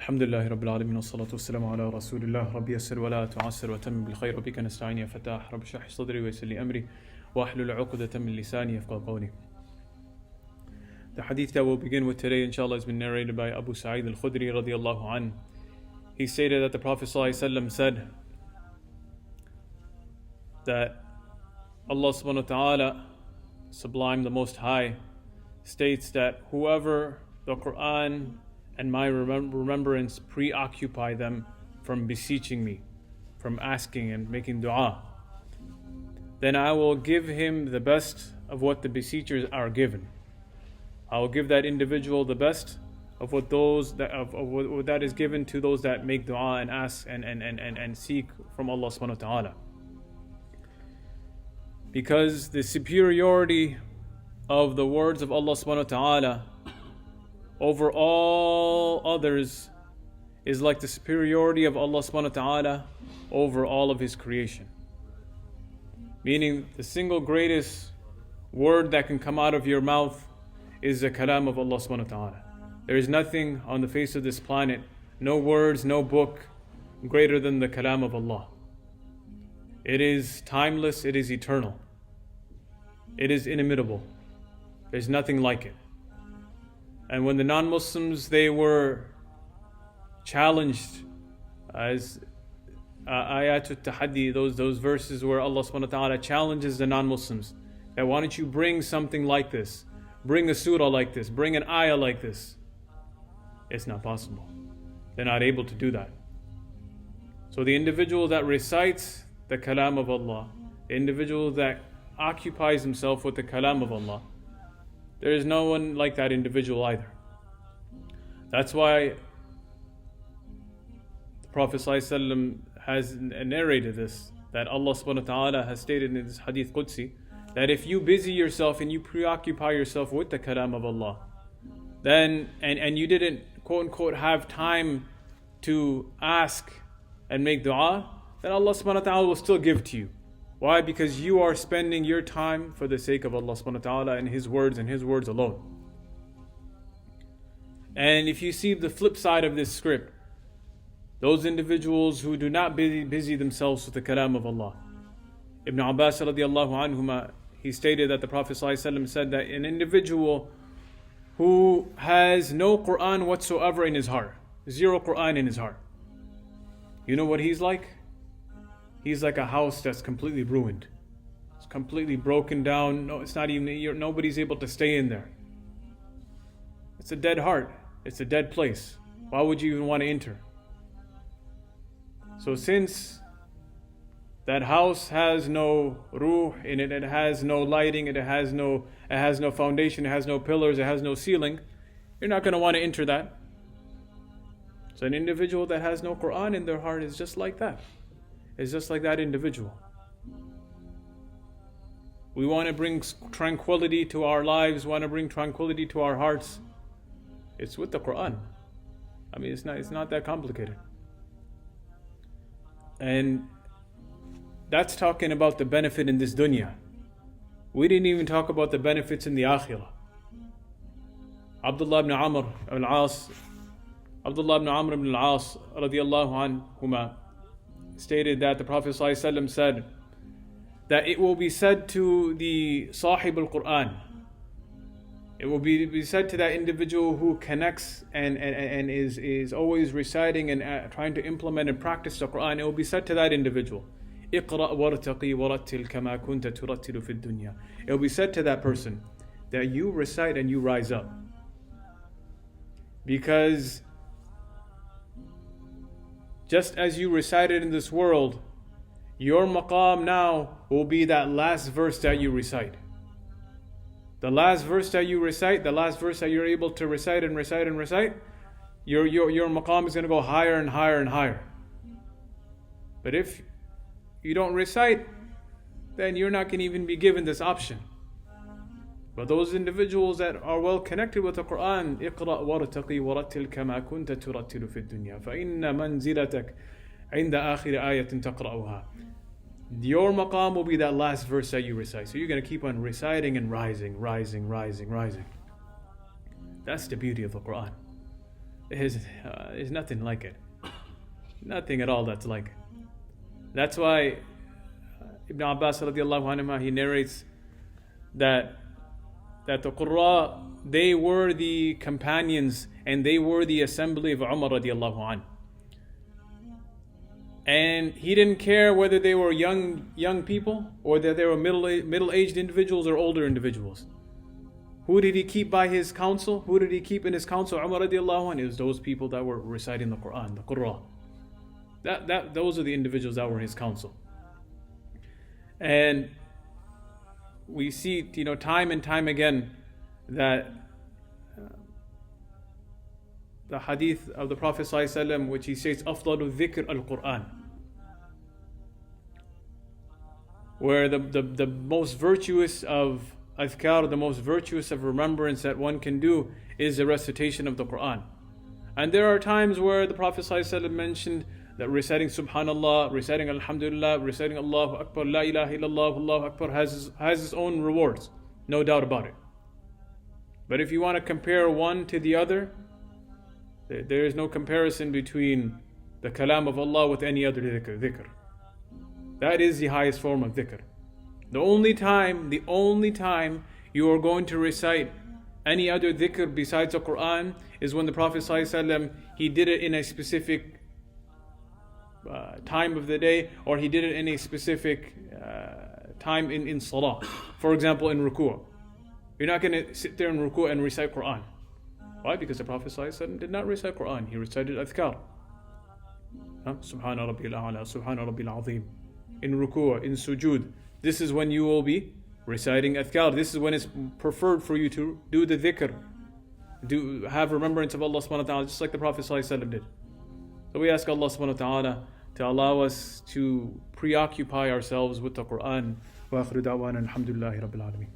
Alhamdulillah Rabbil Alameen wassalatu wassalamu ala Rasulillah Rabbi yassir wa la tu'assir wa tammim bil khair wa bika nasta'in ya fatah Rabbi shrah sadri wa yassir li amri wa ahlul 'uqdatan min lisani yafqahu qawli. The hadith that we'll begin with today inshallah has been narrated by Abu Sa'id al-Khudri radiyallahu anhu. He stated that the Prophet ﷺ said that Allah subhanahu wa ta'ala, sublime the Most High, states that whoever the Quran and my remembrance preoccupy them from beseeching me, from asking and making dua, then I will give him the best of what the beseechers are given. I will give that individual the best of what that is given to those that make dua and ask and seek from Allah subhanahu wa ta'ala. Because the superiority of the words of Allah subhanahu wa ta'ala over all others is like the superiority of Allah subhanahu wa ta'ala over all of His creation. Meaning the single greatest word that can come out of your mouth is the kalam of Allah subhanahu wa ta'ala. There is nothing on the face of this planet, no words, no book, greater than the kalam of Allah. It is timeless, it is eternal. It is inimitable. There's nothing like it. And when the non-Muslims, they were challenged as ayatul tahaddi, those verses where Allah subhanahu wa ta'ala challenges the non-Muslims, that why don't you bring something like this, bring a surah like this, bring an ayah like this. It's not possible. They're not able to do that. So the individual that recites the kalam of Allah, the individual that occupies himself with the kalam of Allah, there is no one like that individual either. That's why the Prophet ﷺ has narrated this, that Allah subhanahu wa ta'ala has stated in this hadith Qudsi, that if you busy yourself and you preoccupy yourself with the kalam of Allah, then and you didn't quote unquote have time to ask and make dua, then Allah subhanahu wa ta'ala will still give to you. Why? Because you are spending your time for the sake of Allah subhanahu wa ta'ala and His words and His words alone. And if you see the flip side of this script, those individuals who do not busy themselves with the kalam of Allah. Ibn Abbas radiallahu anhuma, he stated that the Prophet ﷺ said that an individual who has no Quran whatsoever in his heart, zero Quran in his heart, you know what he's like? He's like a house that's completely ruined. It's completely broken down. No, it's not even, nobody's able to stay in there. It's a dead heart. It's a dead place. Why would you even want to enter? So since that house has no ruh in it, it has no lighting, it has no foundation, it has no pillars, it has no ceiling, you're not going to want to enter that. So an individual that has no Quran in their heart is just like that. It's just like that individual. We want to bring tranquility to our lives, want to bring tranquility to our hearts. It's with the Quran. I mean, it's not that complicated. And that's talking about the benefit in this dunya. We didn't even talk about the benefits in the akhirah. Abdullah ibn Amr ibn al-As radiyallahu anhuma stated that the Prophet ﷺ said that it will be said to the Sahib al-Quran, it will be said to that individual who connects and is always reciting and trying to implement and practice the Quran, it will be said to that individual, اقرأ وارتقي ورتل كما كنت ترتل في الدنيا. It will be said to that person that you recite and you rise up. Because just as you recited in this world, your maqam now will be that last verse that you recite. The last verse that you recite, the last verse that you're able to recite and recite and recite, your maqam is going to go higher and higher and higher. But if you don't recite, then you're not going to even be given this option. But those individuals that are well connected with the Quran, اقرأ وارتقي ورتل كما كنت ترتل في الدنيا فإن منزلتك عند آخر آية تقرأها. Your maqam will be that last verse that you recite. So you're going to keep on reciting and rising. That's the beauty of the Quran. is nothing like it. Nothing at all that's like it. That's why Ibn Abbas radiallahu anhu, he narrates that the Qurra, they were the companions and they were the assembly of Umar radiallahu anhu. And he didn't care whether they were young people or that they were middle-aged individuals or older individuals. Who did he keep by his counsel? Who did he keep in his counsel? Umar radiallahu anhu. It was those people that were reciting the Quran, the Qurra. Those are the individuals that were in his counsel. And we see, time and time again that the hadith of the Prophet ﷺ, which he says, "Afdalu dhikr al-Quran," where the most virtuous of adhkar, the most virtuous of remembrance that one can do is the recitation of the Quran. And there are times where the Prophet ﷺ mentioned that reciting Subhanallah, reciting Alhamdulillah, reciting Allahu Akbar, La ilaha illallah, Allahu Akbar has its own rewards, no doubt about it. But if you want to compare one to the other, there is no comparison between the kalam of Allah with any other dhikr. That is the highest form of dhikr. The only time you are going to recite any other dhikr besides the Quran is when the Prophet ﷺ, he did it in a specific time of the day, or he did it in a specific time in salah. For example, in ruku'. You're not going to sit there in ruku' and recite Quran. Why? Because the Prophet ﷺ did not recite Quran. He recited adhkar. Subhana Rabbil A'la, Subhana Rabbil Azim. In ruku', in sujood. This is when you will be reciting adhkar. This is when it's preferred for you to do the dhikr. Have remembrance of Allah subhanahu wa ta'ala, just like the Prophet ﷺ did. So we ask Allah subhanahu wa ta'ala to allow us to preoccupy ourselves with the Quran. Wa akhiru da'wana alhamdulillahi rabbil alameen.